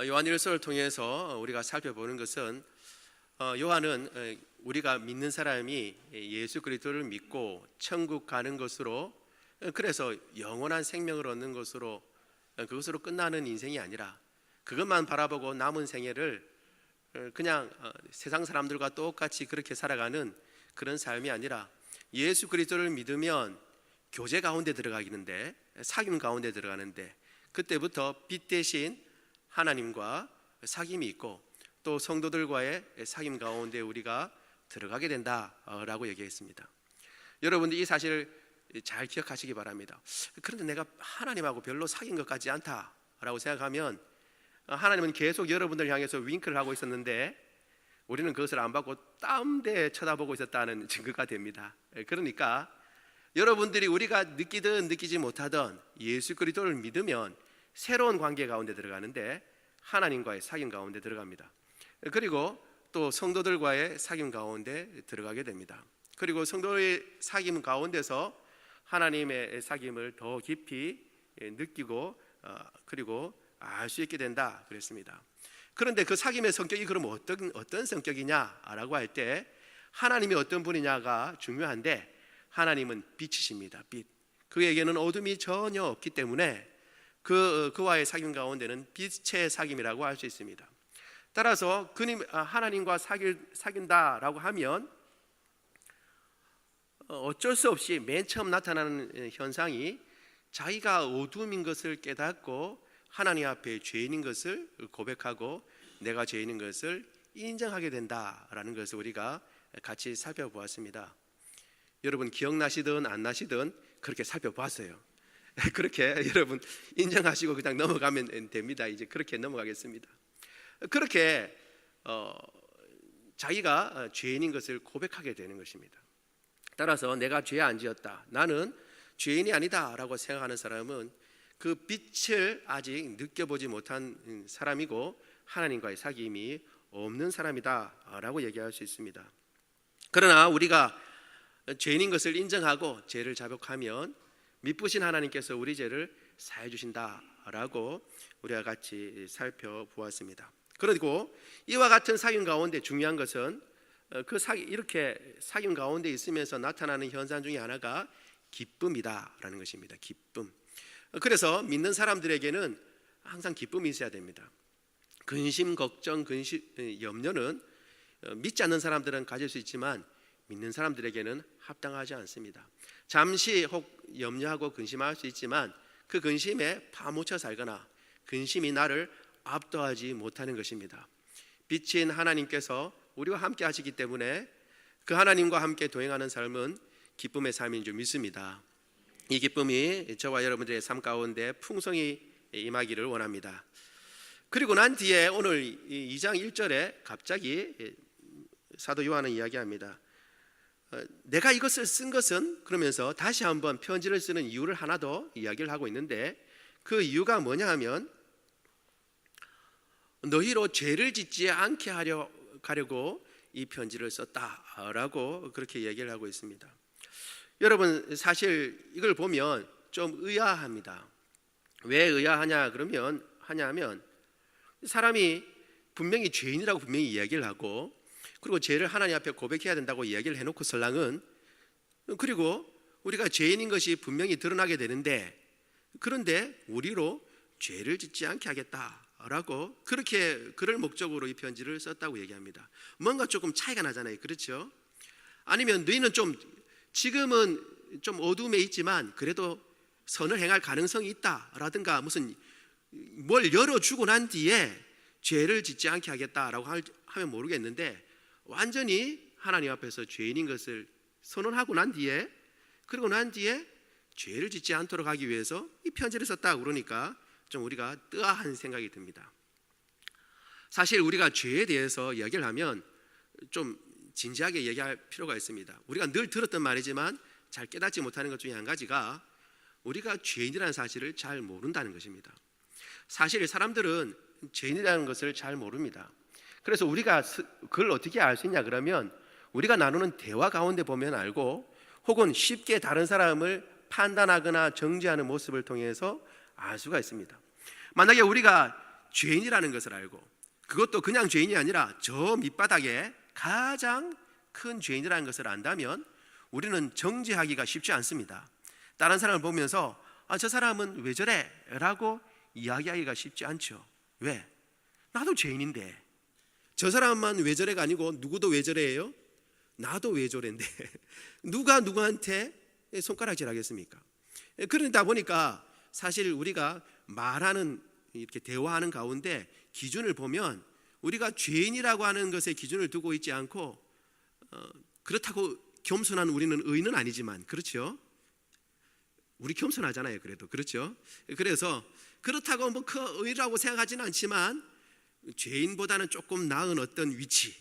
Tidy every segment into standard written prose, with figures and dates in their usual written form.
요한일서를 통해서 우리가 살펴보는 것은 요한은 우리가 믿는 사람이 예수 그리스도를 믿고 천국 가는 것으로, 그래서 영원한 생명을 얻는 것으로, 그것으로 끝나는 인생이 아니라 그것만 바라보고 남은 생애를 그냥 세상 사람들과 똑같이 그렇게 살아가는 그런 삶이 아니라 예수 그리스도를 믿으면 교제 가운데 들어가기는데, 사귐 가운데 들어가는데, 그때부터 빛 대신 하나님과 사귐이 있고 또 성도들과의 사귐 가운데 우리가 들어가게 된다라고 얘기했습니다. 여러분들 이 사실을 잘 기억하시기 바랍니다. 그런데 내가 하나님하고 별로 사귄 것 같지 않다라고 생각하면, 하나님은 계속 여러분들 향해서 윙크를 하고 있었는데 우리는 그것을 안 받고 딴데 쳐다보고 있었다는 증거가 됩니다. 그러니까 여러분들이 우리가 느끼든 느끼지 못하든 예수 그리스도를 믿으면 새로운 관계 가운데 들어가는데, 하나님과의 사귐 가운데 들어갑니다. 그리고 또 성도들과의 사귐 가운데 들어가게 됩니다. 그리고 성도의 사귐 가운데서 하나님의 사귐을 더 깊이 느끼고 그리고 알 수 있게 된다 그랬습니다. 그런데 그 사귐의 성격이 그럼 어떤 성격이냐라고 할 때, 하나님이 어떤 분이냐가 중요한데, 하나님은 빛이십니다. 빛. 그에게는 어둠이 전혀 없기 때문에 그와의 사귐 가운데는 빛의 사귐이라고 할 수 있습니다. 따라서 하나님과 사귄다라고 하면 어쩔 수 없이 맨 처음 나타나는 현상이 자기가 어둠인 것을 깨닫고 하나님 앞에 죄인인 것을 고백하고 내가 죄인인 것을 인정하게 된다라는 것을 우리가 같이 살펴보았습니다. 여러분 기억나시든 안 나시든 그렇게 살펴봤어요. 그렇게 여러분 인정하시고 그냥 넘어가면 됩니다. 이제 그렇게 넘어가겠습니다. 그렇게 자기가 죄인인 것을 고백하게 되는 것입니다. 따라서 내가 죄 안 지었다, 나는 죄인이 아니다 라고 생각하는 사람은 그 빛을 아직 느껴보지 못한 사람이고 하나님과의 사귐이 없는 사람이다 라고 얘기할 수 있습니다. 그러나 우리가 죄인인 것을 인정하고 죄를 자복하면 미쁘신 하나님께서 우리 죄를 사해 주신다라고 우리가 같이 살펴보았습니다. 그리고 이와 같은 사귐 가운데 중요한 것은 이렇게 사귐 가운데 있으면서 나타나는 현상 중에 하나가 기쁨이다라는 것입니다. 기쁨. 그래서 믿는 사람들에게는 항상 기쁨이 있어야 됩니다. 근심, 걱정, 염려는 믿지 않는 사람들은 가질 수 있지만 믿는 사람들에게는 합당하지 않습니다. 잠시 혹 염려하고 근심할 수 있지만 그 근심에 파묻혀 살거나 근심이 나를 압도하지 못하는 것입니다. 빛인 하나님께서 우리와 함께 하시기 때문에 그 하나님과 함께 동행하는 삶은 기쁨의 삶인 줄 믿습니다. 이 기쁨이 저와 여러분들의 삶 가운데 풍성히 임하기를 원합니다. 그리고 난 뒤에 오늘 2장 1절에 갑자기 사도 요한은 이야기합니다. 내가 이것을 쓴 것은, 그러면서 다시 한번 편지를 쓰는 이유를 하나 더 이야기를 하고 있는데, 그 이유가 뭐냐 하면 너희로 죄를 짓지 않게 하려고 이 편지를 썼다라고 그렇게 얘기를 하고 있습니다. 여러분 사실 이걸 보면 좀 의아합니다. 왜 의아하냐 하냐면 사람이 분명히 죄인이라고 분명히 이야기를 하고, 그리고 죄를 하나님 앞에 고백해야 된다고 이야기를 해놓고 설랑은, 그리고 우리가 죄인인 것이 분명히 드러나게 되는데, 그런데 우리로 죄를 짓지 않게 하겠다라고 그럴 목적으로 이 편지를 썼다고 얘기합니다. 뭔가 조금 차이가 나잖아요. 그렇죠? 아니면 너희는 지금은 좀 어둠에 있지만 그래도 선을 행할 가능성이 있다라든가, 무슨 뭘 열어주고 난 뒤에 죄를 짓지 않게 하겠다라고 하면 모르겠는데, 완전히 하나님 앞에서 죄인인 것을 선언하고 난 뒤에, 그리고 난 뒤에 죄를 짓지 않도록 하기 위해서 이 편지를 썼다고 그러니까 좀 우리가 뜨아한 생각이 듭니다. 사실 우리가 죄에 대해서 이야기를 하면 좀 진지하게 얘기할 필요가 있습니다. 우리가 늘 들었던 말이지만 잘 깨닫지 못하는 것 중에 한 가지가 우리가 죄인이라는 사실을 잘 모른다는 것입니다. 사실 사람들은 죄인이라는 것을 잘 모릅니다. 그래서 우리가 그걸 어떻게 알 수 있냐 그러면, 우리가 나누는 대화 가운데 보면 알고, 혹은 쉽게 다른 사람을 판단하거나 정죄하는 모습을 통해서 알 수가 있습니다. 만약에 우리가 죄인이라는 것을 알고, 그것도 그냥 죄인이 아니라 저 밑바닥에 가장 큰 죄인이라는 것을 안다면 우리는 정죄하기가 쉽지 않습니다. 다른 사람을 보면서 저 사람은 왜 저래? 라고 이야기하기가 쉽지 않죠. 왜? 나도 죄인인데. 저 사람만 왜 저래가 아니고 누구도 왜 저래예요? 나도 왜 저래인데 누가 누구한테 손가락질 하겠습니까? 그러다 보니까 사실 우리가 말하는, 이렇게 대화하는 가운데 기준을 보면 우리가 죄인이라고 하는 것에 기준을 두고 있지 않고, 그렇다고 겸손한 우리는 의인은 아니지만, 그렇죠? 우리 겸손하잖아요. 그래도 그렇죠? 그래서 그렇다고 뭐 그 의라고 생각하지는 않지만 죄인보다는 조금 나은 어떤 위치,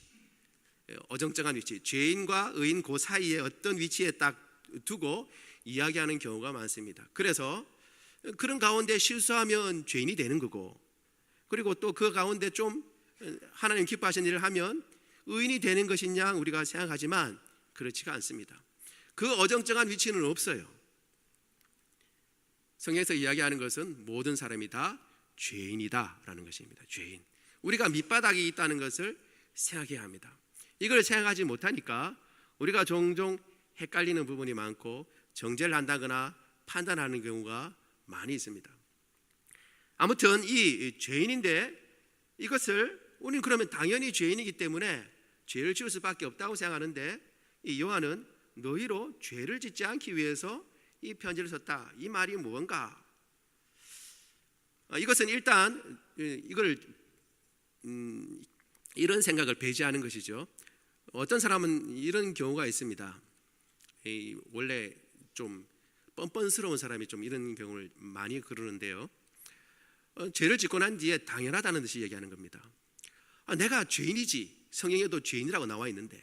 어정쩡한 위치, 죄인과 의인 그 사이에 어떤 위치에 딱 두고 이야기하는 경우가 많습니다. 그래서 그런 가운데 실수하면 죄인이 되는 거고, 그리고 또 그 가운데 좀 하나님 기뻐하시는 일을 하면 의인이 되는 것이냐 우리가 생각하지만 그렇지가 않습니다. 그 어정쩡한 위치는 없어요. 성경에서 이야기하는 것은 모든 사람이 다 죄인이다라는 것입니다. 죄인. 우리가 밑바닥에 있다는 것을 생각해야 합니다. 이걸 생각하지 못하니까 우리가 종종 헷갈리는 부분이 많고 정죄를 한다거나 판단하는 경우가 많이 있습니다. 아무튼 이 죄인인데 이것을 우리는 그러면 당연히 죄인이기 때문에 죄를 지을 수밖에 없다고 생각하는데, 이 요한은 너희로 죄를 짓지 않기 위해서 이 편지를 썼다. 이 말이 무언가? 이것은 일단 이런 생각을 배제하는 것이죠. 어떤 사람은 이런 경우가 있습니다. 원래 좀 뻔뻔스러운 사람이 좀 이런 경우를 많이 그러는데요. 죄를 짓고 난 뒤에 당연하다는 듯이 얘기하는 겁니다. 내가 죄인이지. 성경에도 죄인이라고 나와 있는데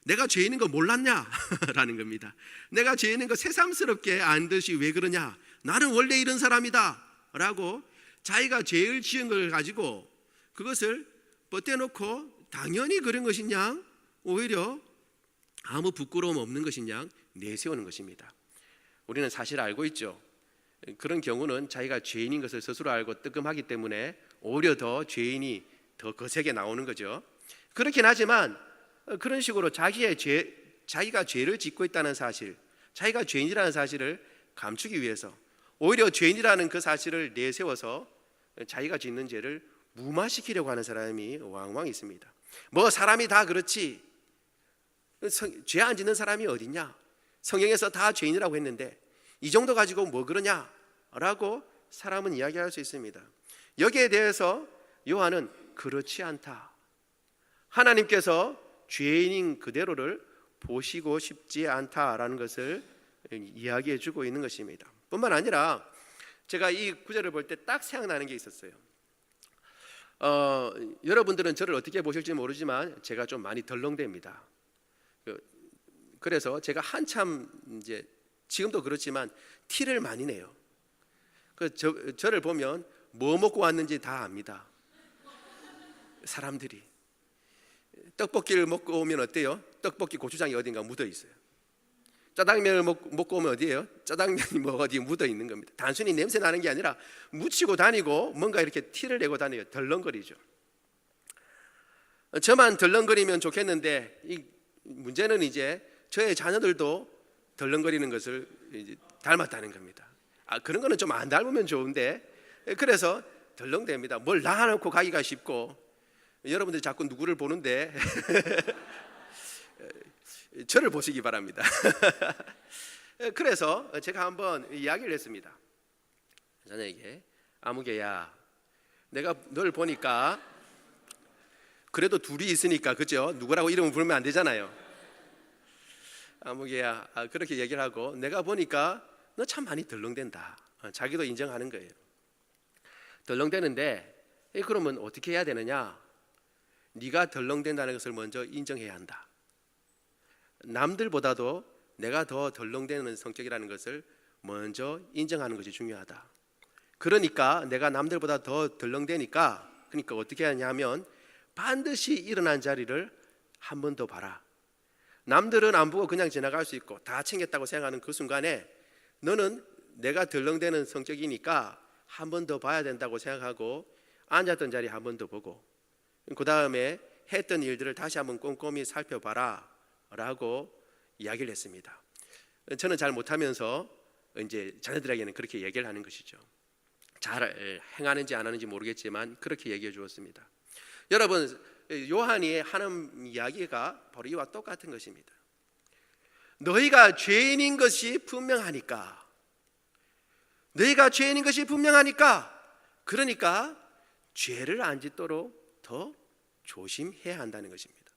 내가 죄인인 거 몰랐냐? 라는 겁니다. 내가 죄인인 거 새삼스럽게 안 듯이 왜 그러냐? 나는 원래 이런 사람이다 라고 자기가 죄를 지은 걸 가지고 그것을 뻗대놓고 당연히 그런 것이냐, 오히려 아무 부끄러움 없는 것이냐 내세우는 것입니다. 우리는 사실 알고 있죠. 그런 경우는 자기가 죄인인 것을 스스로 알고 뜨끔하기 때문에 오히려 더 죄인이 더 거세게 나오는 거죠. 그렇긴 하지만 그런 식으로 자기가 죄를 짓고 있다는 사실, 자기가 죄인이라는 사실을 감추기 위해서 오히려 죄인이라는 그 사실을 내세워서 자기가 짓는 죄를 무마시키려고 하는 사람이 왕왕 있습니다. 뭐 사람이 다 그렇지, 죄 안 짓는 사람이 어딨냐, 성경에서 다 죄인이라고 했는데 이 정도 가지고 뭐 그러냐라고 사람은 이야기할 수 있습니다. 여기에 대해서 요한은 그렇지 않다. 하나님께서 죄인인 그대로를 보시고 싶지 않다라는 것을 이야기해 주고 있는 것입니다. 뿐만 아니라 제가 이 구절을 볼 때 딱 생각나는 게 있었어요. 여러분들은 저를 어떻게 보실지 모르지만 제가 좀 많이 덜렁댑니다. 그래서 제가 한참 이제 지금도 그렇지만 티를 많이 내요. 저를 보면 뭐 먹고 왔는지 다 압니다. 사람들이 떡볶이를 먹고 오면 어때요? 떡볶이 고추장이 어딘가 묻어 있어요. 짜장면을 먹고 오면 어디예요? 짜장면이 뭐 어디 묻어 있는 겁니다. 단순히 냄새 나는 게 아니라 묻히고 다니고 뭔가 이렇게 티를 내고 다녀요. 덜렁거리죠. 저만 덜렁거리면 좋겠는데 이 문제는 이제 저의 자녀들도 덜렁거리는 것을 이제 닮았다는 겁니다. 그런 거는 좀 안 닮으면 좋은데 그래서 덜렁댑니다. 뭘 놔놓고 가기가 쉽고 여러분들이 자꾸 누구를 보는데 저를 보시기 바랍니다. 그래서 제가 한번 이야기를 했습니다. 자녀에게 아무개야, 내가 널 보니까 그래도 둘이 있으니까 그죠? 누구라고 이름을 부르면 안 되잖아요. 아무개야, 그렇게 얘기를 하고 내가 보니까 너 참 많이 덜렁댄다. 자기도 인정하는 거예요. 덜렁대는데 그러면 어떻게 해야 되느냐? 네가 덜렁댄다는 것을 먼저 인정해야 한다. 남들보다도 내가 더 덜렁대는 성격이라는 것을 먼저 인정하는 것이 중요하다. 그러니까 내가 남들보다 더 덜렁대니까 그러니까 어떻게 하냐면 반드시 일어난 자리를 한 번 더 봐라. 남들은 안 보고 그냥 지나갈 수 있고 다 챙겼다고 생각하는 그 순간에 너는 내가 덜렁대는 성격이니까 한 번 더 봐야 된다고 생각하고 앉았던 자리 한 번 더 보고 그 다음에 했던 일들을 다시 한번 꼼꼼히 살펴봐라 라고 이야기를 했습니다. 저는 잘 못하면서 이제 자녀들에게는 그렇게 얘기를 하는 것이죠. 잘 행하는지 안 하는지 모르겠지만 그렇게 얘기해 주었습니다. 여러분, 요한이 하는 이야기가 바로 이와 똑같은 것입니다. 너희가 죄인인 것이 분명하니까, 그러니까 죄를 안 짓도록 더 조심해야 한다는 것입니다.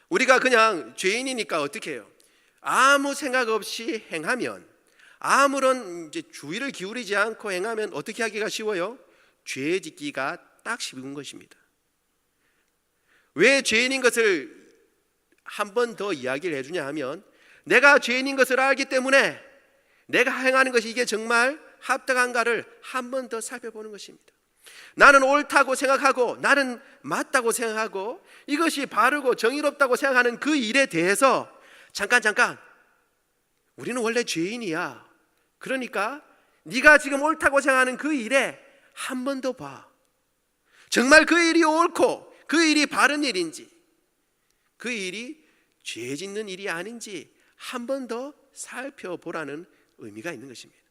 우리가 그냥 죄인이니까 어떻게 해요? 아무 생각 없이 행하면, 아무런 이제 주의를 기울이지 않고 행하면 어떻게 하기가 쉬워요? 죄 짓기가 딱 쉬운 것입니다. 왜 죄인인 것을 한 번 더 이야기를 해주냐 하면, 내가 죄인인 것을 알기 때문에 내가 행하는 것이 이게 정말 합당한가를 한 번 더 살펴보는 것입니다. 나는 옳다고 생각하고, 나는 맞다고 생각하고, 이것이 바르고 정의롭다고 생각하는 그 일에 대해서 잠깐 우리는 원래 죄인이야. 그러니까 네가 지금 옳다고 생각하는 그 일에 한 번 더 봐. 정말 그 일이 옳고 그 일이 바른 일인지, 그 일이 죄 짓는 일이 아닌지 한 번 더 살펴보라는 의미가 있는 것입니다.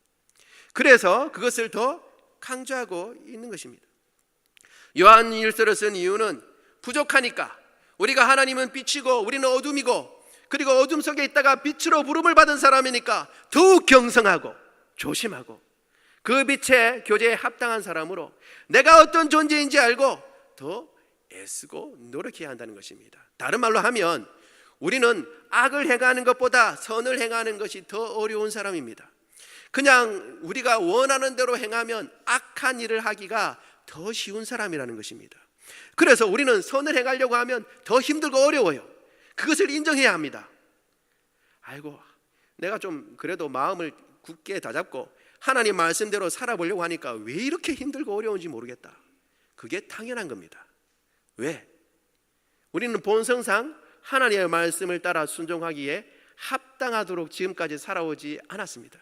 그래서 그것을 더 강조하고 있는 것입니다. 요한이 일서를 쓴 이유는 부족하니까, 우리가 하나님은 빛이고 우리는 어둠이고, 그리고 어둠 속에 있다가 빛으로 부름을 받은 사람이니까 더욱 경성하고 조심하고 그 빛의 교제에 합당한 사람으로 내가 어떤 존재인지 알고 더 애쓰고 노력해야 한다는 것입니다. 다른 말로 하면 우리는 악을 행하는 것보다 선을 행하는 것이 더 어려운 사람입니다. 그냥 우리가 원하는 대로 행하면 악한 일을 하기가 더 쉬운 사람이라는 것입니다. 그래서 우리는 선을 행하려고 하면 더 힘들고 어려워요. 그것을 인정해야 합니다. 아이고, 내가 좀 그래도 마음을 굳게 다잡고 하나님 말씀대로 살아보려고 하니까 왜 이렇게 힘들고 어려운지 모르겠다. 그게 당연한 겁니다. 왜? 우리는 본성상 하나님의 말씀을 따라 순종하기에 합당하도록 지금까지 살아오지 않았습니다.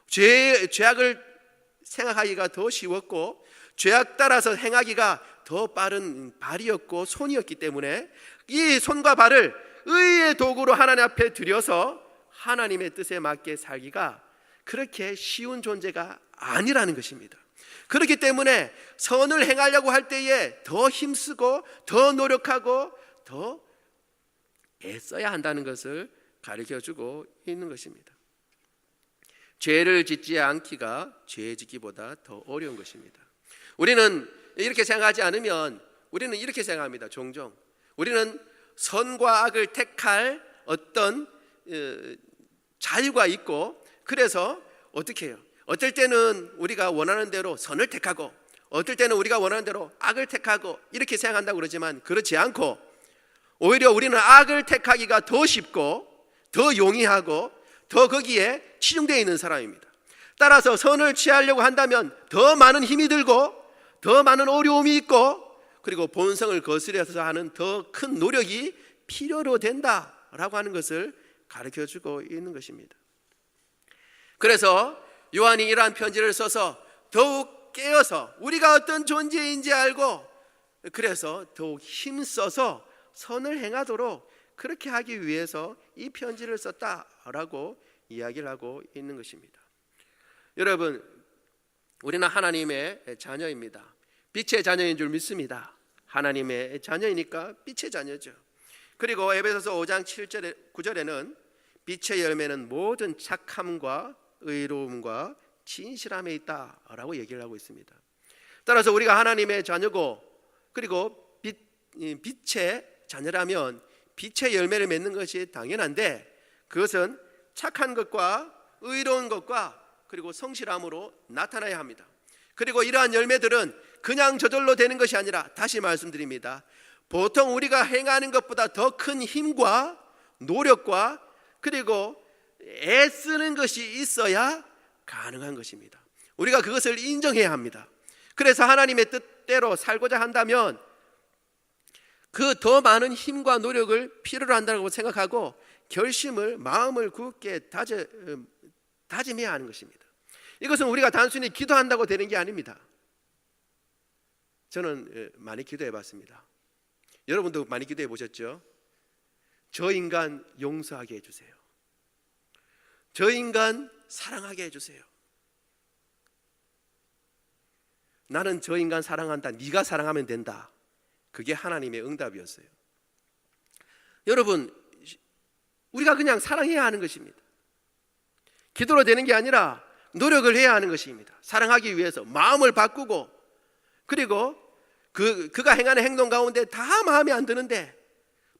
죄악을 생각하기가 더 쉬웠고 죄악 따라서 행하기가 더 빠른 발이었고 손이었기 때문에 이 손과 발을 의의 도구로 하나님 앞에 들여서 하나님의 뜻에 맞게 살기가 그렇게 쉬운 존재가 아니라는 것입니다. 그렇기 때문에 선을 행하려고 할 때에 더 힘쓰고 더 노력하고 더 애써야 한다는 것을 가르쳐주고 있는 것입니다. 죄를 짓지 않기가 죄 짓기보다 더 어려운 것입니다. 우리는 이렇게 생각하지 않으면 우리는 이렇게 생각합니다. 종종 우리는 선과 악을 택할 어떤 자유가 있고, 그래서 어떻게 해요? 어떨 때는 우리가 원하는 대로 선을 택하고 어떨 때는 우리가 원하는 대로 악을 택하고 이렇게 생각한다고 그러지만 그렇지 않고, 오히려 우리는 악을 택하기가 더 쉽고 더 용이하고 더 거기에 치중되어 있는 사람입니다. 따라서 선을 취하려고 한다면 더 많은 힘이 들고 더 많은 어려움이 있고, 그리고 본성을 거스려서 하는 더 큰 노력이 필요로 된다라고 하는 것을 가르쳐주고 있는 것입니다. 그래서 요한이 이러한 편지를 써서 더욱 깨어서 우리가 어떤 존재인지 알고, 그래서 더욱 힘써서 선을 행하도록 그렇게 하기 위해서 이 편지를 썼다라고 이야기를 하고 있는 것입니다. 여러분, 우리는 하나님의 자녀입니다. 빛의 자녀인 줄 믿습니다. 하나님의 자녀이니까 빛의 자녀죠. 그리고 에베소서 5장 7절에 9절에는 빛의 열매는 모든 착함과 의로움과 진실함에 있다라고 얘기를 하고 있습니다. 따라서 우리가 하나님의 자녀고, 그리고 빛의 자녀라면 빛의 열매를 맺는 것이 당연한데, 그것은 착한 것과 의로운 것과 그리고 성실함으로 나타나야 합니다. 그리고 이러한 열매들은 그냥 저절로 되는 것이 아니라, 다시 말씀드립니다, 보통 우리가 행하는 것보다 더 큰 힘과 노력과 그리고 애쓰는 것이 있어야 가능한 것입니다. 우리가 그것을 인정해야 합니다. 그래서 하나님의 뜻대로 살고자 한다면 그 더 많은 힘과 노력을 필요로 한다고 생각하고 결심을, 마음을 굳게 다짐해야 하는 것입니다. 이것은 우리가 단순히 기도한다고 되는 게 아닙니다. 저는 많이 기도해 봤습니다. 여러분도 많이 기도해 보셨죠? 저 인간 용서하게 해주세요. 저 인간 사랑하게 해주세요. 나는 저 인간 사랑한다. 네가 사랑하면 된다. 그게 하나님의 응답이었어요. 여러분, 우리가 그냥 사랑해야 하는 것입니다. 기도로 되는 게 아니라 노력을 해야 하는 것입니다. 사랑하기 위해서 마음을 바꾸고, 그리고 그가 행하는 행동 가운데 다 마음에 안 드는데,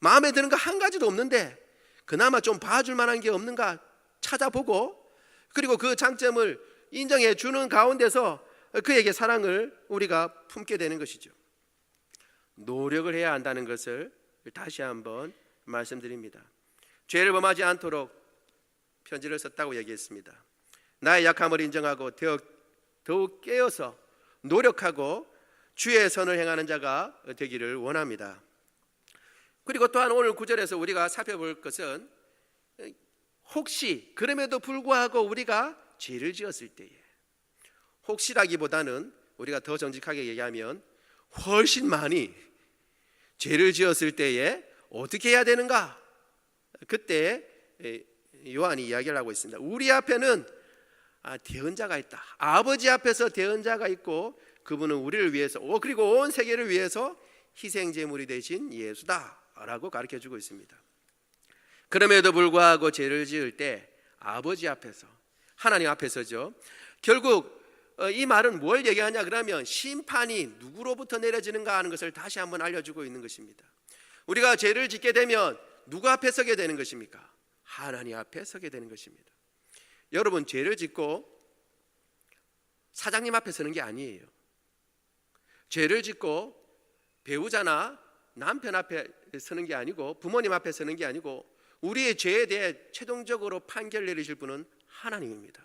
마음에 드는 거 한 가지도 없는데 그나마 좀 봐줄 만한 게 없는가 찾아보고, 그리고 그 장점을 인정해 주는 가운데서 그에게 사랑을 우리가 품게 되는 것이죠. 노력을 해야 한다는 것을 다시 한번 말씀드립니다. 죄를 범하지 않도록 편지를 썼다고 얘기했습니다. 나의 약함을 인정하고 더욱 깨어서 노력하고 주의 선을 행하는 자가 되기를 원합니다. 그리고 또한 오늘 9절에서 우리가 살펴볼 것은, 혹시 그럼에도 불구하고 우리가 죄를 지었을 때에, 혹시라기보다는 우리가 더 정직하게 얘기하면 훨씬 많이 죄를 지었을 때에 어떻게 해야 되는가? 그때 요한이 이야기를 하고 있습니다. 우리 앞에는 대언자가 있다. 아버지 앞에서 대언자가 있고 그분은 우리를 위해서, 그리고 온 세계를 위해서 희생제물이 되신 예수다 라고 가르쳐주고 있습니다. 그럼에도 불구하고 죄를 지을 때 아버지 앞에서, 하나님 앞에서죠. 결국 이 말은 뭘 얘기하냐 그러면 심판이 누구로부터 내려지는가 하는 것을 다시 한번 알려주고 있는 것입니다. 우리가 죄를 짓게 되면 누구 앞에 서게 되는 것입니까? 하나님 앞에 서게 되는 것입니다. 여러분, 죄를 짓고 사장님 앞에 서는 게 아니에요. 죄를 짓고 배우자나 남편 앞에 서는 게 아니고, 부모님 앞에 서는 게 아니고, 우리의 죄에 대해 최종적으로 판결 내리실 분은 하나님입니다.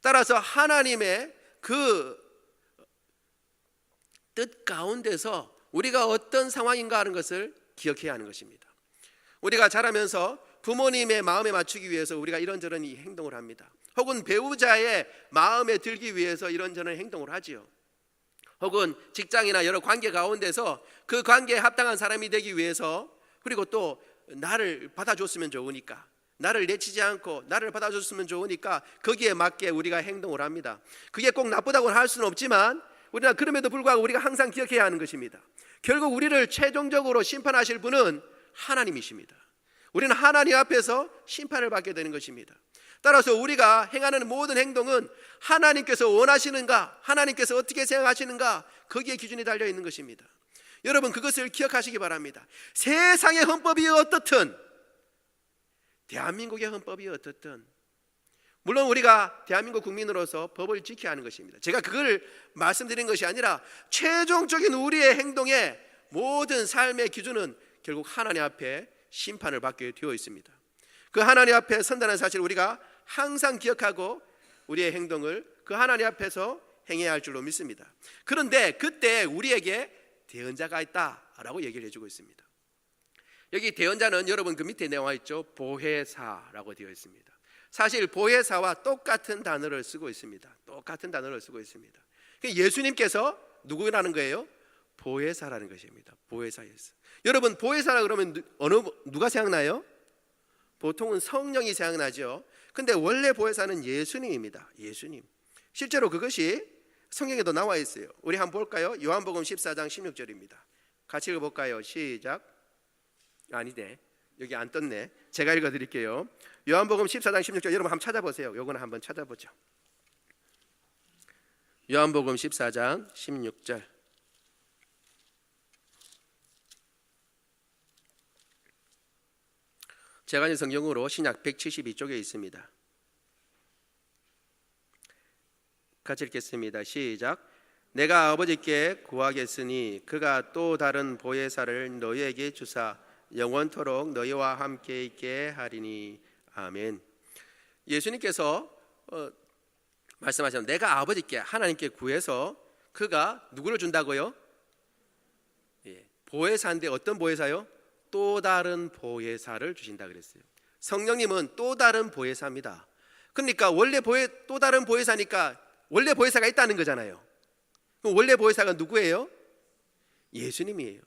따라서 하나님의 그 뜻 가운데서 우리가 어떤 상황인가 하는 것을 기억해야 하는 것입니다. 우리가 자라면서 부모님의 마음에 맞추기 위해서 우리가 이런저런 행동을 합니다. 혹은 배우자의 마음에 들기 위해서 이런저런 행동을 하지요. 혹은 직장이나 여러 관계 가운데서 그 관계에 합당한 사람이 되기 위해서, 그리고 또 나를 받아줬으면 좋으니까, 나를 내치지 않고 나를 받아줬으면 좋으니까 거기에 맞게 우리가 행동을 합니다. 그게 꼭 나쁘다고는 할 수는 없지만 우리가 그럼에도 불구하고 우리가 항상 기억해야 하는 것입니다. 결국 우리를 최종적으로 심판하실 분은 하나님이십니다. 우리는 하나님 앞에서 심판을 받게 되는 것입니다. 따라서 우리가 행하는 모든 행동은 하나님께서 원하시는가, 하나님께서 어떻게 생각하시는가, 거기에 기준이 달려 있는 것입니다. 여러분, 그것을 기억하시기 바랍니다. 세상의 헌법이 어떻든, 대한민국의 헌법이 어떻든, 물론 우리가 대한민국 국민으로서 법을 지켜야 하는 것입니다. 제가 그걸 말씀드린 것이 아니라 최종적인 우리의 행동의 모든 삶의 기준은 결국 하나님 앞에 심판을 받게 되어 있습니다. 그 하나님 앞에 선다는 사실을 우리가 항상 기억하고 우리의 행동을 그 하나님 앞에서 행해야 할 줄로 믿습니다. 그런데 그때 우리에게 대언자가 있다라고 얘기를 해주고 있습니다. 여기 대언자는 여러분 그 밑에 나와 있죠. 보혜사라고 되어 있습니다. 사실 보혜사와 똑같은 단어를 쓰고 있습니다. 똑같은 단어를 쓰고 있습니다. 예수님께서 누구라는 거예요? 보혜사라는 것입니다. 보혜사 예수. 여러분, 보혜사라 그러면 누가 생각나요? 보통은 성령이 생각나죠. 근데 원래 보혜사는 예수님입니다. 예수님. 실제로 그것이 성경에도 나와 있어요. 우리 한번 볼까요? 요한복음 14장 16절입니다. 같이 읽어볼까요? 시작. 아니네, 여기 안 떴네. 제가 읽어드릴게요. 요한복음 14장 16절, 여러분 한번 찾아보세요. 요거는 한번 찾아보죠. 요한복음 14장 16절. 제가 읽은 성경으로 신약 172쪽에 있습니다. 같이 읽겠습니다. 시작. 내가 아버지께 구하겠으니 그가 또 다른 보혜사를 너희에게 주사 영원토록 너희와 함께 있게 하리니. 아멘. 예수님께서 말씀하셨는데, 내가 아버지께, 하나님께 구해서 그가 누구를 준다고요? 보혜사인데 어떤 보혜사요? 또 다른 보혜사를 주신다 그랬어요. 성령님은 또 다른 보혜사입니다. 그러니까 원래 또 다른 보혜사니까 원래 보혜사가 있다는 거잖아요. 그럼 원래 보혜사가 누구예요? 예수님이에요.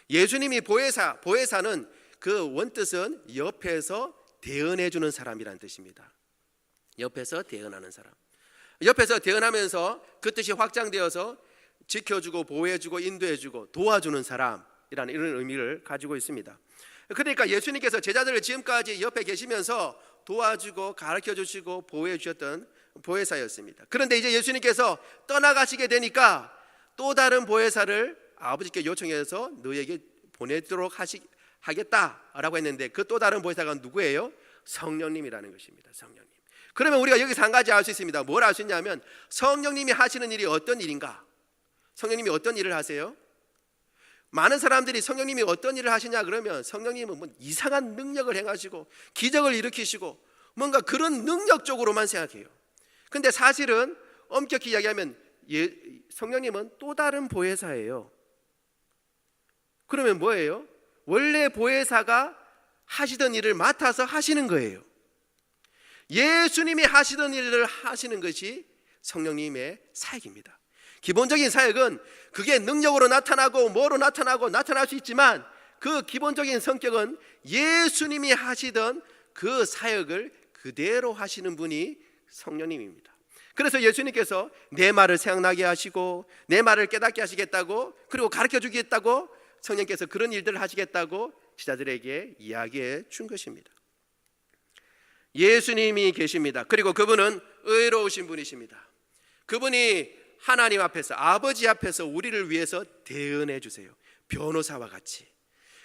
예수님이 보혜사, 보혜사는 그 원뜻은 옆에서 대언해 주는 사람이란 뜻입니다. 옆에서 대언하는 사람. 옆에서 대언하면서 그 뜻이 확장되어서 지켜주고 보호해주고 인도해주고 도와주는 사람이라는 이런 의미를 가지고 있습니다. 그러니까 예수님께서 제자들을 지금까지 옆에 계시면서 도와주고 가르쳐주시고 보호해 주셨던 보혜사였습니다. 그런데 이제 예수님께서 떠나가시게 되니까 또 다른 보혜사를 아버지께 요청해서 너에게 보내도록 하겠다라고 했는데 그 또 다른 보혜사가 누구예요? 성령님이라는 것입니다. 성령님. 그러면 우리가 여기서 한 가지 알 수 있습니다. 뭘 알 수 있냐면 성령님이 하시는 일이 어떤 일인가? 성령님이 어떤 일을 하세요? 많은 사람들이 성령님이 어떤 일을 하시냐 그러면 성령님은 뭐 이상한 능력을 행하시고 기적을 일으키시고 뭔가 그런 능력 쪽으로만 생각해요. 근데 사실은 엄격히 이야기하면 성령님은 또 다른 보혜사예요. 그러면 뭐예요? 원래 보혜사가 하시던 일을 맡아서 하시는 거예요. 예수님이 하시던 일을 하시는 것이 성령님의 사역입니다. 기본적인 사역은 그게 능력으로 나타나고 뭐로 나타나고 나타날 수 있지만 그 기본적인 성격은 예수님이 하시던 그 사역을 그대로 하시는 분이 성령님입니다. 그래서 예수님께서 내 말을 생각나게 하시고 내 말을 깨닫게 하시겠다고 그리고 가르쳐 주겠다고 성령께서 그런 일들을 하시겠다고 제자들에게 이야기해 준 것입니다. 예수님이 계십니다. 그리고 그분은 의로우신 분이십니다. 그분이 하나님 앞에서 아버지 앞에서 우리를 위해서 대언해 주세요. 변호사와 같이.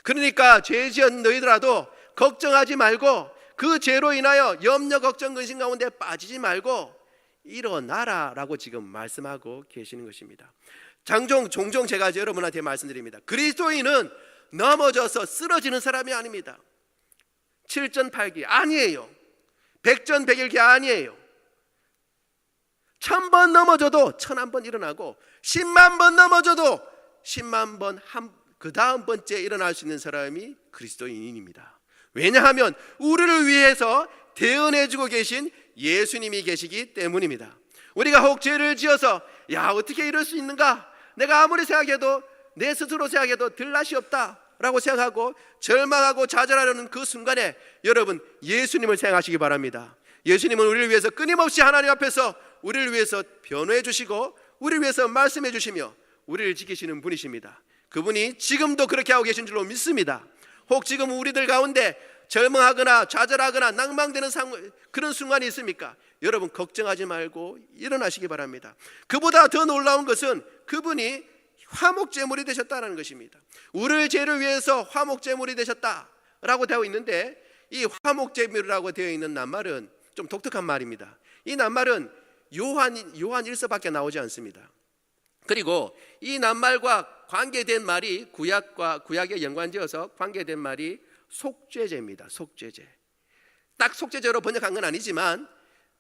그러니까 죄 지은 너희들아도 걱정하지 말고 그 죄로 인하여 염려 걱정 근심 가운데 빠지지 말고 일어나라 라고 지금 말씀하고 계시는 것입니다. 종종 제가 여러분한테 말씀드립니다. 그리스도인은 넘어져서 쓰러지는 사람이 아닙니다. 7전8기 아니에요. 100전100일기 아니에요. 1000번 넘어져도 1001번 일어나고 10만 번 넘어져도 10만 번 그 다음 번째 일어날 수 있는 사람이 그리스도인입니다. 왜냐하면 우리를 위해서 대언해주고 계신 예수님이 계시기 때문입니다. 우리가 혹 죄를 지어서 야 어떻게 이럴 수 있는가, 내가 아무리 생각해도 내 스스로 생각해도 들 낯이 없다 라고 생각하고 절망하고 좌절하려는 그 순간에 여러분 예수님을 생각하시기 바랍니다. 예수님은 우리를 위해서 끊임없이 하나님 앞에서 우리를 위해서 변호해 주시고 우리를 위해서 말씀해 주시며 우리를 지키시는 분이십니다. 그분이 지금도 그렇게 하고 계신 줄로 믿습니다. 혹 지금 우리들 가운데 절망하거나 좌절하거나 낭망되는 그런 순간이 있습니까? 여러분 걱정하지 말고 일어나시기 바랍니다. 그보다 더 놀라운 것은 그분이 화목제물이 되셨다는 것입니다. 우리의 죄를 위해서 화목제물이 되셨다라고 되어 있는데 이 화목제물이라고 되어 있는 낱말은 좀 독특한 말입니다. 이 낱말은 요한 1서밖에 나오지 않습니다. 그리고 이 낱말과 관계된 말이 구약에 연관되어서 관계된 말이 속죄제입니다. 속죄제. 딱 속죄제로 번역한 건 아니지만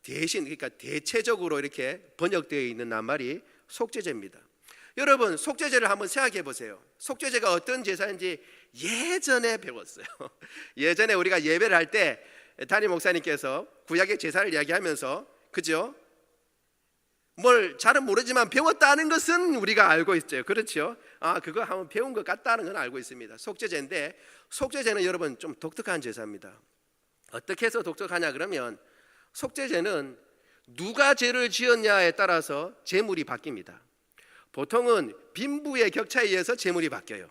대신 그러니까 대체적으로 이렇게 번역되어 있는 낱말이 속죄제입니다. 여러분 속죄제를 한번 생각해 보세요. 속죄제가 어떤 제사인지 예전에 배웠어요. 예전에 우리가 예배를 할 때 담임 목사님께서 구약의 제사를 이야기하면서 그죠? 뭘 잘은 모르지만 배웠다는 것은 우리가 알고 있죠. 그렇죠? 그거 한번 배운 것 같다는 건 알고 있습니다. 속죄제인데 속죄제는 여러분 좀 독특한 제사입니다. 어떻게 해서 독특하냐 그러면 속죄제는 누가 죄를 지었냐에 따라서 제물이 바뀝니다. 보통은 빈부의 격차에 의해서 제물이 바뀌어요.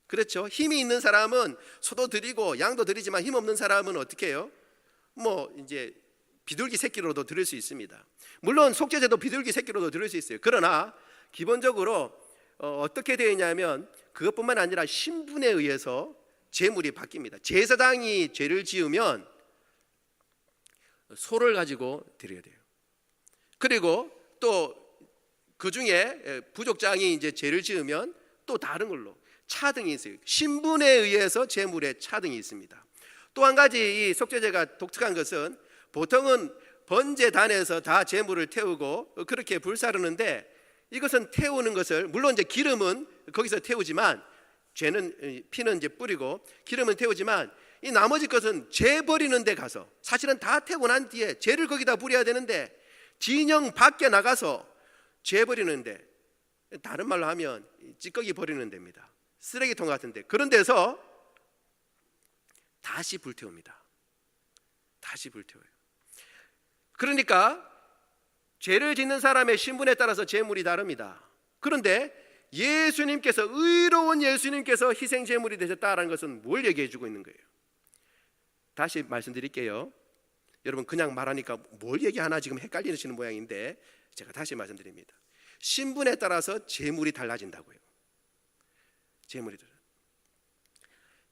그렇죠? 힘이 있는 사람은 소도 드리고 양도 드리지만 힘 없는 사람은 어떻게 해요? 이제 비둘기 새끼로도 드릴 수 있습니다. 물론 속죄제도 비둘기 새끼로도 드릴 수 있어요. 그러나 기본적으로 어떻게 되어 있냐면 그것뿐만 아니라 신분에 의해서 제물이 바뀝니다. 제사장이 죄를 지으면 소를 가지고 드려야 돼요. 그리고 또 그 중에 부족장이 이제 죄를 지으면 또 다른 걸로 차등이 있어요. 신분에 의해서 제물에 차등이 있습니다. 또 한 가지 이 속죄제가 독특한 것은 보통은 번제단에서 다 제물을 태우고 그렇게 불사르는데 이것은 태우는 것을 물론 이제 기름은 거기서 태우지만 피는 이제 뿌리고 기름은 태우지만 이 나머지 것은 죄 버리는 데 가서 사실은 다 태우고 난 뒤에 죄를 거기다 부려야 되는데 진영 밖에 나가서 죄 버리는데 다른 말로 하면 찌꺼기 버리는 데입니다. 쓰레기통 같은 데, 그런 데서 다시 불태웁니다. 다시 불태워요. 그러니까 죄를 짓는 사람의 신분에 따라서 제물이 다릅니다. 그런데 예수님께서, 의로운 예수님께서 희생 제물이 되셨다라는 것은 뭘 얘기해 주고 있는 거예요? 다시 말씀드릴게요. 여러분 그냥 말하니까 뭘 얘기하나 지금 헷갈리시는 모양인데 제가 다시 말씀드립니다. 신분에 따라서 제물이 달라진다고요. 제물이 달라.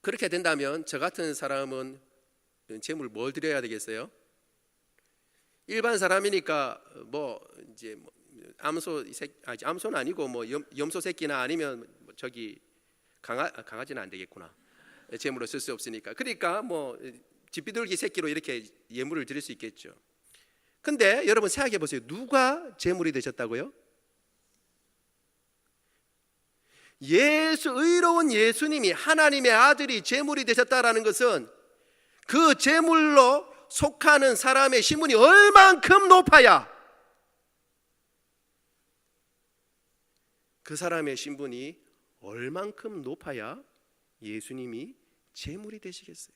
그렇게 된다면 저 같은 사람은 제물 뭘 드려야 되겠어요? 일반 사람이니까 암소는 아니고 염소 새끼나 아니면 저기 강아지는 안 되겠구나. 제물로 쓸 수 없으니까. 그러니까 집비둘기 새끼로 이렇게 예물을 드릴 수 있겠죠. 근데 여러분 생각해 보세요. 누가 제물이 되셨다고요? 의로운 예수님이, 하나님의 아들이 제물이 되셨다라는 것은 그 제물로 속하는 사람의 신분이 얼만큼 높아야, 그 사람의 신분이 얼만큼 높아야 예수님이 제물이 되시겠어요?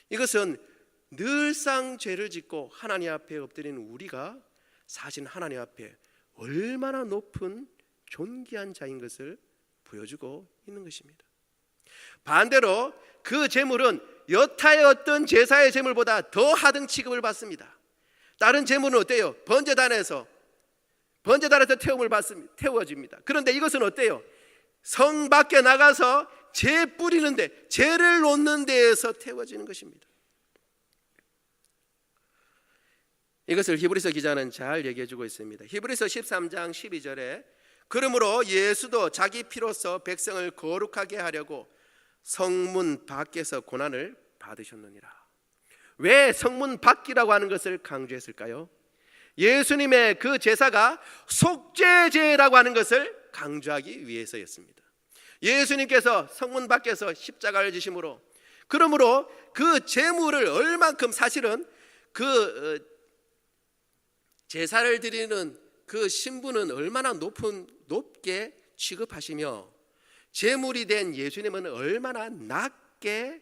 이것은 늘상 죄를 짓고 하나님 앞에 엎드리는 우리가 사실 하나님 앞에 얼마나 높은 존귀한 자인 것을 보여주고 있는 것입니다. 반대로 그 제물은 여타의 어떤 제사의 제물보다 더 하등 취급을 받습니다. 다른 제물은 어때요? 번제단에서 태워집니다. 그런데 이것은 어때요? 성 밖에 나가서 죄 뿌리는데, 죄를 놓는 데에서 태워지는 것입니다. 이것을 히브리서 기자는 잘 얘기해 주고 있습니다. 히브리서 13장 12절에 그러므로 예수도 자기 피로써 백성을 거룩하게 하려고 성문 밖에서 고난을 받으셨느니라. 왜 성문 밖이라고 하는 것을 강조했을까요? 예수님의 그 제사가 속죄제라고 하는 것을 강조하기 위해서였습니다. 예수님께서 성문 밖에서 십자가를 지심으로, 그러므로 그 제물을 얼만큼, 사실은 그 제사를 드리는 그 신분은 얼마나 높게 취급하시며 제물이 된 예수님은 얼마나 낮게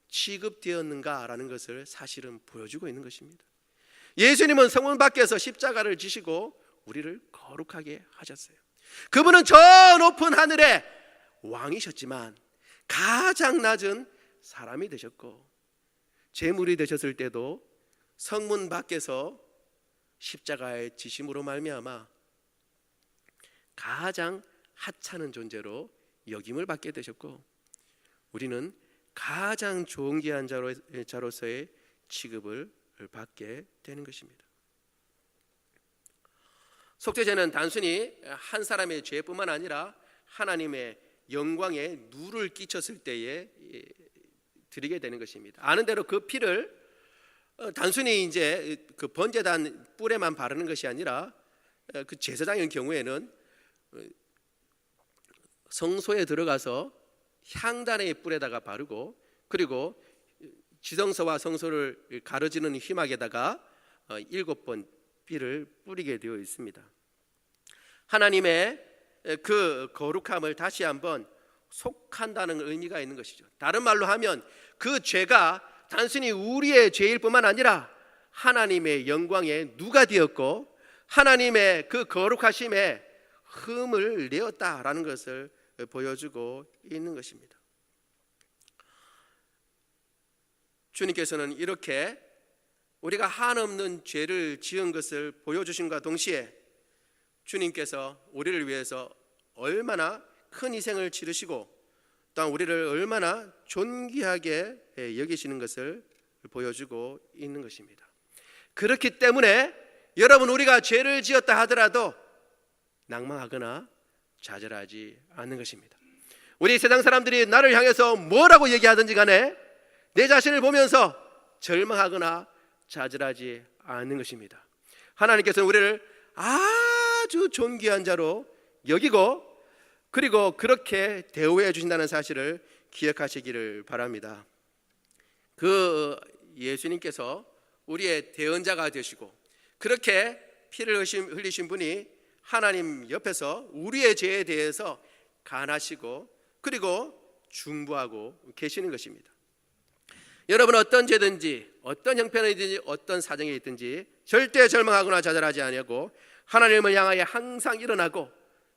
취급되었는가라는 것을 사실은 보여주고 있는 것입니다. 예수님은 성문 밖에서 십자가를 지시고 우리를 거룩하게 하셨어요. 그분은 저 높은 하늘의 왕이셨지만 가장 낮은 사람이 되셨고, 제물이 되셨을 때도 성문 밖에서 십자가의 지심으로 말미암아 가장 하찮은 존재로 여김을 받게 되셨고, 우리는 가장 존귀한 자로서의 취급을 받게 되는 것입니다. 속죄제는 단순히 한 사람의 죄뿐만 아니라 하나님의 영광에 누를 끼쳤을 때에 드리게 되는 것입니다. 아는 대로 그 피를 단순히 이제 그 번제단 뿔에만 바르는 것이 아니라 그 제사장의 경우에는 성소에 들어가서 향단의 뿔에다가 바르고, 그리고 지성소와 성소를 가로지르는 휘막에다가 7번 피를 뿌리게 되어 있습니다. 하나님의 그 거룩함을 다시 한번 속한다는 의미가 있는 것이죠. 다른 말로 하면 그 죄가 단순히 우리의 죄일 뿐만 아니라 하나님의 영광에 누가 되었고 하나님의 그 거룩하심에 흠을 내었다라는 것을 보여주고 있는 것입니다. 주님께서는 이렇게 우리가 한없는 죄를 지은 것을 보여주심과 동시에 주님께서 우리를 위해서 얼마나 큰 희생을 치르시고 또한 우리를 얼마나 존귀하게 여기시는 것을 보여주고 있는 것입니다. 그렇기 때문에 여러분, 우리가 죄를 지었다 하더라도 낭망하거나 좌절하지 않는 것입니다. 우리 세상 사람들이 나를 향해서 뭐라고 얘기하든지 간에 내 자신을 보면서 절망하거나 좌절하지 않는 것입니다. 하나님께서는 우리를 아주 존귀한 자로 여기고 그리고 그렇게 대우해 주신다는 사실을 기억하시기를 바랍니다. 그 예수님께서 우리의 대언자가 되시고 그렇게 피를 흘리신 분이 하나님 옆에서 우리의 죄에 대해서 간하시고 그리고 중보하고 계시는 것입니다. 여러분, 어떤 죄든지 어떤 형편이든지 어떤 사정에 있든지 절대 절망하거나 좌절하지 아니하고 하나님을 향하여 항상 일어나고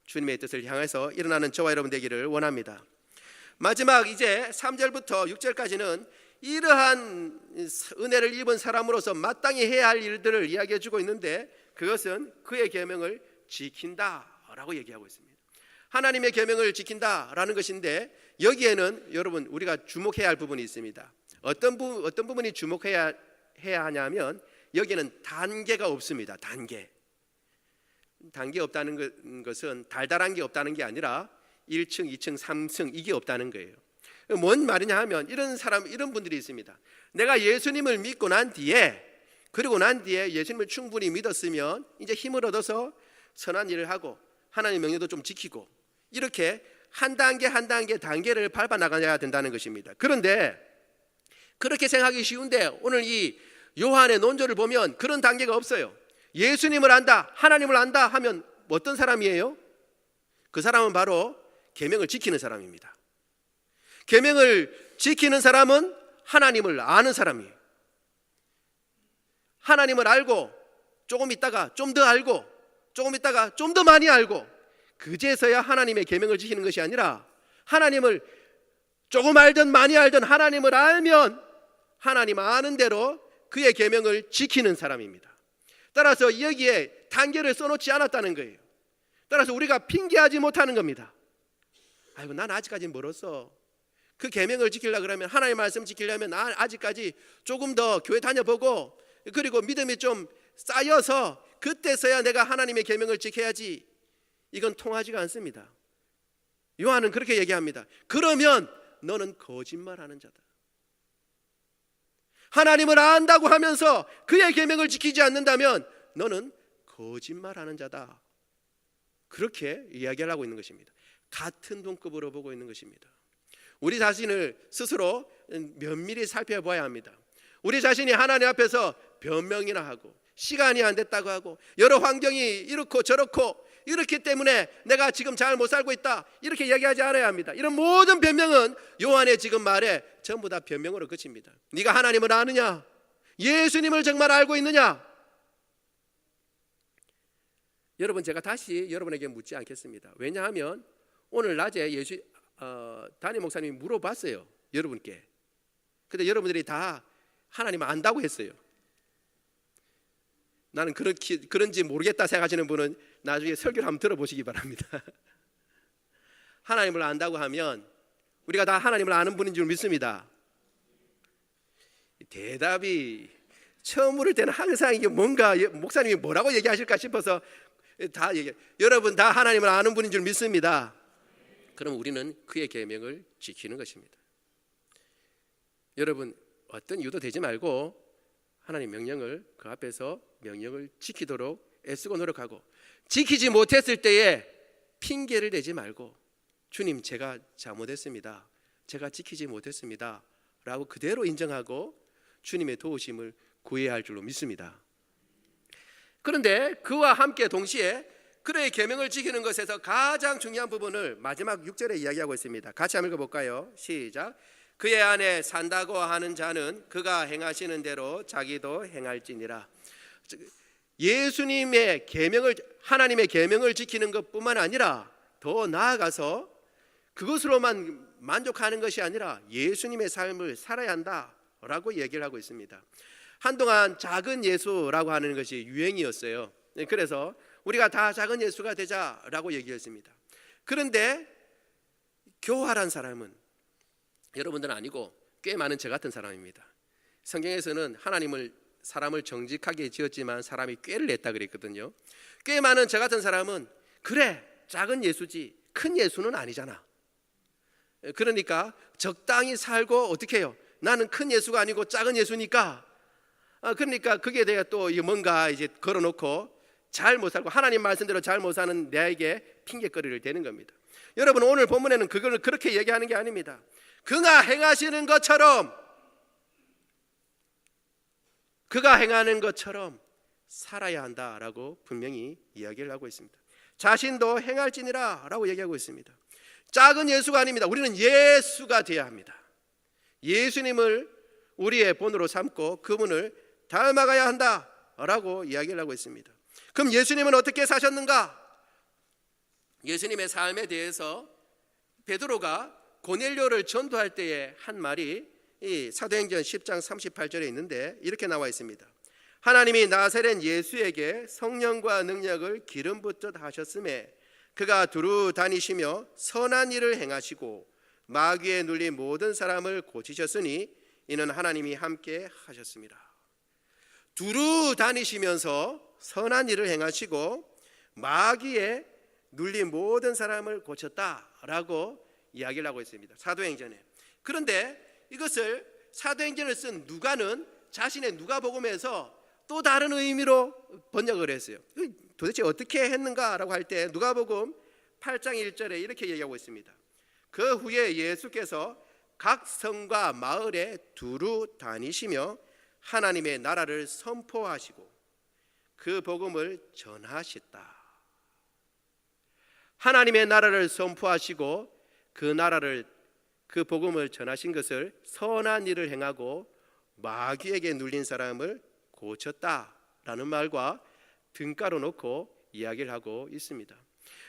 주님의 뜻을 향해서 일어나는 저와 여러분 되기를 원합니다. 마지막 이제 3절부터 6절까지는 이러한 은혜를 입은 사람으로서 마땅히 해야 할 일들을 이야기해 주고 있는데, 그것은 그의 계명을 지킨다라고 얘기하고 있습니다. 하나님의 계명을 지킨다라는 것인데, 여기에는 여러분 우리가 주목해야 할 부분이 있습니다. 어떤 부분이 주목해야 하냐면, 여기에는 단계가 없습니다. 단계 없다는 것은 달달한 게 없다는 게 아니라 1층, 2층, 3층 이게 없다는 거예요. 뭔 말이냐 하면, 이런 분들이 있습니다. 내가 예수님을 믿고 난 뒤에 예수님을 충분히 믿었으면 이제 힘을 얻어서 선한 일을 하고 하나님의 명령도 좀 지키고, 이렇게 한 단계 단계를 밟아 나가야 된다는 것입니다. 그런데 그렇게 생각하기 쉬운데, 오늘 이 요한의 논조를 보면 그런 단계가 없어요. 예수님을 안다, 하나님을 안다 하면 어떤 사람이에요? 그 사람은 바로 계명을 지키는 사람입니다. 계명을 지키는 사람은 하나님을 아는 사람이에요. 하나님을 알고 조금 있다가 좀 더 알고 조금 있다가 좀 더 많이 알고, 그제서야 하나님의 계명을 지키는 것이 아니라, 하나님을 조금 알든 많이 알든 하나님을 알면 하나님 아는 대로 그의 계명을 지키는 사람입니다. 따라서 여기에 단계를 써놓지 않았다는 거예요. 따라서 우리가 핑계하지 못하는 겁니다. 아이고, 난 아직까지 멀었어. 그 계명을 지키려고 그러면, 하나님의 말씀 지키려면 아직까지 조금 더 교회 다녀보고 그리고 믿음이 좀 쌓여서 그때서야 내가 하나님의 계명을 지켜야지. 이건 통하지가 않습니다. 요한은 그렇게 얘기합니다. 그러면 너는 거짓말하는 자다. 하나님을 안다고 하면서 그의 계명을 지키지 않는다면 너는 거짓말하는 자다. 그렇게 이야기하고 있는 것입니다. 같은 동급으로 보고 있는 것입니다. 우리 자신을 스스로 면밀히 살펴봐야 합니다. 우리 자신이 하나님 앞에서 변명이나 하고 시간이 안 됐다고 하고 여러 환경이 이렇고 저렇고 이렇기 때문에 내가 지금 잘 못 살고 있다, 이렇게 이야기하지 않아야 합니다. 이런 모든 변명은 요한의 지금 말에 전부 다 변명으로 그칩니다. 네가 하나님을 아느냐? 예수님을 정말 알고 있느냐? 여러분, 제가 다시 여러분에게 묻지 않겠습니다. 왜냐하면 오늘 낮에 담임 목사님이 물어봤어요, 여러분께. 근데 여러분들이 다 하나님 안다고 했어요. 나는 그런지 모르겠다 생각하시는 분은 나중에 설교를 한번 들어보시기 바랍니다. 하나님을 안다고 하면 우리가 다 하나님을 아는 분인 줄 믿습니다. 대답이 처음 물을 때는 항상 이게 뭔가 목사님이 뭐라고 얘기하실까 싶어서 여러분 다 하나님을 아는 분인 줄 믿습니다. 그럼 우리는 그의 계명을 지키는 것입니다. 여러분, 어떤 이유도 되지 말고 하나님 명령을, 그 앞에서 명령을 지키도록 애쓰고 노력하고, 지키지 못했을 때에 핑계를 대지 말고 주님, 제가 잘못했습니다, 제가 지키지 못했습니다 라고 그대로 인정하고 주님의 도우심을 구해야 할 줄로 믿습니다. 그런데 그와 함께 동시에 그의 계명을 지키는 것에서 가장 중요한 부분을 마지막 6절에 이야기하고 있습니다. 같이 한번 읽어볼까요? 시작. 그의 안에 산다고 하는 자는 그가 행하시는 대로 자기도 행할지니라. 예수님의 계명을, 하나님의 계명을 지키는 것뿐만 아니라 더 나아가서 그것으로만 만족하는 것이 아니라 예수님의 삶을 살아야 한다라고 얘기를 하고 있습니다. 한동안 작은 예수라고 하는 것이 유행이었어요. 그래서 우리가 다 작은 예수가 되자라고 얘기했습니다. 그런데 교활한 사람은 여러분들은 아니고 꽤 많은 저 같은 사람입니다. 성경에서는 사람을 정직하게 지었지만 사람이 꾀를 냈다 그랬거든요. 꽤 많은 저 같은 사람은 그래, 작은 예수지 큰 예수는 아니잖아. 그러니까 적당히 살고 어떻게 해요? 나는 큰 예수가 아니고 작은 예수니까. 그러니까 그게 대해 또 뭔가 이제 걸어놓고 잘 못 살고 하나님 말씀대로 잘 못 사는 내에게 핑계거리를 대는 겁니다. 여러분, 오늘 본문에는 그걸 그렇게 얘기하는 게 아닙니다. 그가 행하시는 것처럼, 그가 행하는 것처럼 살아야 한다라고 분명히 이야기를 하고 있습니다. 자신도 행할지니라 라고 얘기하고 있습니다. 작은 예수가 아닙니다. 우리는 예수가 되어야 합니다. 예수님을 우리의 본으로 삼고 그분을 닮아가야 한다라고 이야기를 하고 있습니다. 그럼 예수님은 어떻게 사셨는가? 예수님의 삶에 대해서 베드로가 고넬료를 전도할 때에 한 말이 이 사도행전 10장 38절에 있는데 이렇게 나와 있습니다. 하나님이 나사렛 예수에게 성령과 능력을 기름 붓듯 하셨음에 그가 두루 다니시며 선한 일을 행하시고 마귀에 눌린 모든 사람을 고치셨으니 이는 하나님이 함께 하셨습니다. 두루 다니시면서 선한 일을 행하시고 마귀에 눌린 모든 사람을 고쳤다라고 이야기를 하고 있습니다. 사도행전에. 그런데 이것을 사도행전을 쓴 누가는 자신의 누가복음에서 또 다른 의미로 번역을 했어요. 도대체 어떻게 했는가라고 할 때 누가복음 8장 1절에 이렇게 얘기하고 있습니다. 그 후에 예수께서 각 성과 마을에 두루 다니시며 하나님의 나라를 선포하시고 그 복음을 전하셨다. 하나님의 나라를 선포하시고 그 복음을 전하신 것을 선한 일을 행하고 마귀에게 눌린 사람을 고쳤다라는 말과 등가로 놓고 이야기를 하고 있습니다.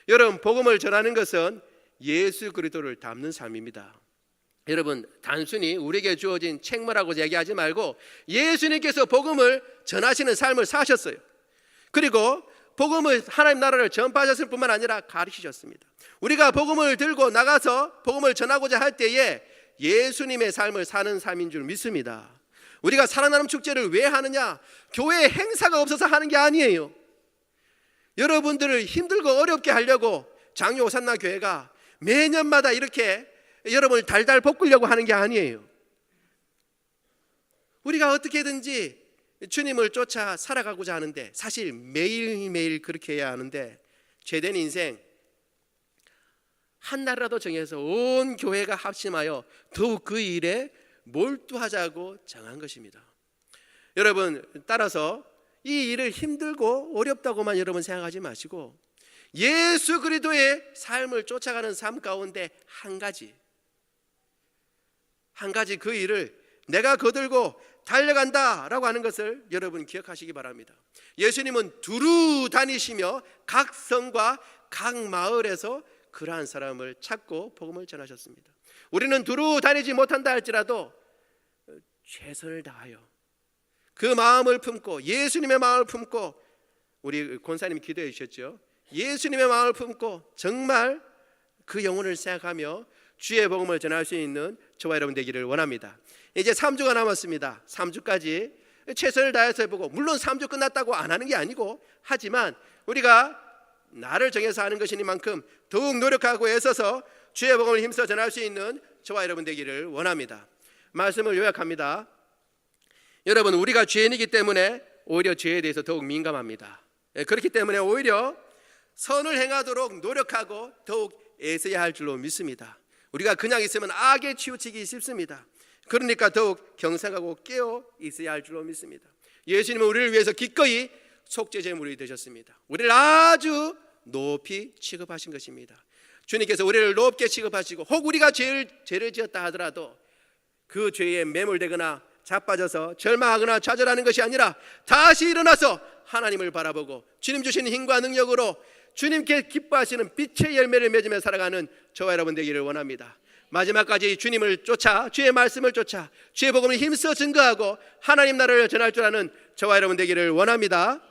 여러분, 복음을 전하는 것은 예수 그리스도를 닮는 삶입니다. 여러분, 단순히 우리에게 주어진 책무라고 얘기하지 말고 예수님께서 복음을 전하시는 삶을 사셨어요. 그리고 복음을, 하나님 나라를 전파하셨을 뿐만 아니라 가르치셨습니다. 우리가 복음을 들고 나가서 복음을 전하고자 할 때에 예수님의 삶을 사는 삶인 줄 믿습니다. 우리가 살아나는 축제를 왜 하느냐? 교회에 행사가 없어서 하는 게 아니에요. 여러분들을 힘들고 어렵게 하려고 장로 호산나 교회가 매년마다 이렇게 여러분을 달달 볶으려고 하는 게 아니에요. 우리가 어떻게든지 주님을 쫓아 살아가고자 하는데, 사실 매일매일 그렇게 해야 하는데, 죄된 인생 한 날이라도 정해서 온 교회가 합심하여 더욱 그 일에 몰두하자고 정한 것입니다. 여러분, 따라서 이 일을 힘들고 어렵다고만 여러분 생각하지 마시고 예수 그리스도의 삶을 쫓아가는 삶 가운데 한 가지 그 일을 내가 거들고 달려간다라고 하는 것을 여러분 기억하시기 바랍니다. 예수님은 두루 다니시며 각 성과 각 마을에서 그러한 사람을 찾고 복음을 전하셨습니다. 우리는 두루 다니지 못한다 할지라도 최선을 다하여 그 마음을 품고, 예수님의 마음을 품고, 우리 권사님이 기도해 주셨죠. 예수님의 마음을 품고 정말 그 영혼을 생각하며 주의 복음을 전할 수 있는 저와 여러분 되기를 원합니다. 이제 3주가 남았습니다. 3주까지 최선을 다해서 해보고, 물론 3주 끝났다고 안 하는 게 아니고, 하지만 우리가 날을 정해서 하는 것이니만큼 더욱 노력하고 애써서 주의 복음을 힘써 전할 수 있는 저와 여러분 되기를 원합니다. 말씀을 요약합니다. 여러분, 우리가 죄인이기 때문에 오히려 죄에 대해서 더욱 민감합니다. 그렇기 때문에 오히려 선을 행하도록 노력하고 더욱 애써야 할 줄로 믿습니다. 우리가 그냥 있으면 악에 치우치기 쉽습니다. 그러니까 더욱 경성하고 깨어 있어야 할 줄로 믿습니다. 예수님은 우리를 위해서 기꺼이 속죄제물이 되셨습니다. 우리를 아주 높이 취급하신 것입니다. 주님께서 우리를 높게 취급하시고, 혹 우리가 죄를 지었다 하더라도 그 죄에 매몰되거나 자빠져서 절망하거나 좌절하는 것이 아니라 다시 일어나서 하나님을 바라보고 주님 주신 힘과 능력으로 주님께 기뻐하시는 빛의 열매를 맺으며 살아가는 저와 여러분 되기를 원합니다. 마지막까지 주님을 쫓아, 주의 말씀을 쫓아 주의 복음을 힘써 증거하고 하나님 나라를 전할 줄 아는 저와 여러분 되기를 원합니다.